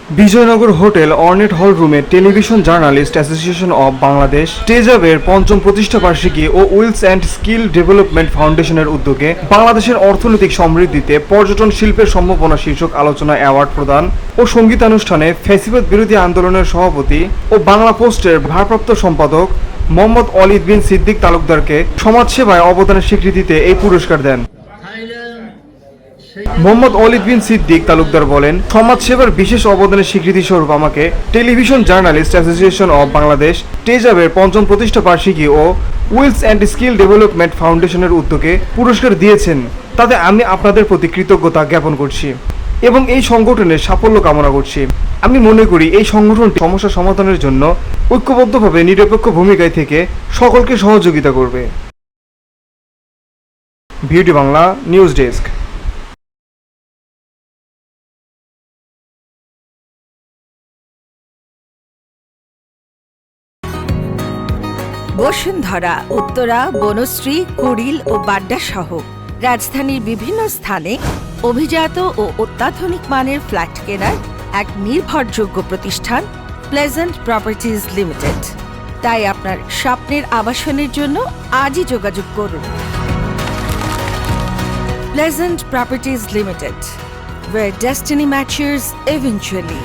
Bijoynagar hotel Ornate hall রুমে television journalist association of Bangladesh টেজাবের পঞ্চম প্রতিষ্ঠাবার্ষিকী ও উইলস অ্যান্ড স্কিল ডেভেলপমেন্ট ফাউন্ডেশনের উদ্যোগে বাংলাদেশের অর্থনৈতিক সমৃদ্ধিতে পর্যটন শিল্পের সম্ভাবনা শীর্ষক আলোচনা অ্যাওয়ার্ড প্রদান ও সঙ্গীতানুষ্ঠানে ফ্যাসিবাদ বিরোধী আন্দোলনের সভাপতি ও বাংলা পোস্টের ভারপ্রাপ্ত সম্পাদক মোহাম্মদ অলিদ বিন সিদ্দিক তালুকদারকে সমাজসেবায় অবদানের স্বীকৃতিতে এই পুরস্কার দেন। মোহাম্মদ অলিদ বিন সিদ্দিক তালুকদার বলেন, সমাজসেবার বিশেষ অবদানের স্বীকৃতি স্বরূপ আমাকে television journalist association of Bangladesh টেজাবের পঞ্চম প্রতিষ্ঠাবার্ষিকী ও উইলস অ্যান্ড স্কিল ডেভেলপমেন্ট ফাউন্ডেশনের উদ্যোগে পুরস্কার দিয়েছেন, তাতে আমি আপনাদের প্রতি কৃতজ্ঞতা জ্ঞাপন করছি এবং এই সংগঠনের সাফল্য কামনা করছি। আমি মনে করি এই সংগঠনটি সমস্যা সমাধানের জন্য ঐক্যবদ্ধভাবে নিরপেক্ষ ভূমিকায় থেকে সকলকে সহযোগিতা করবে। Beauty Bangla news desk. Bashundhara, Uttara, Banasree, Kuril ও বাড্ডা সহ রাজধানীর বিভিন্ন স্থানে অভিজাত ও অত্যাধুনিক মানের ফ্ল্যাট কেনার এক নির্ভরযোগ্য প্রতিষ্ঠান প্লেজেন্ট প্রপার্টিজ লিমিটেড। তাই আপনার স্বপ্নের আবাসনের জন্য আজই যোগাযোগ করুন। Pleasant properties limited, where destiny matches eventually.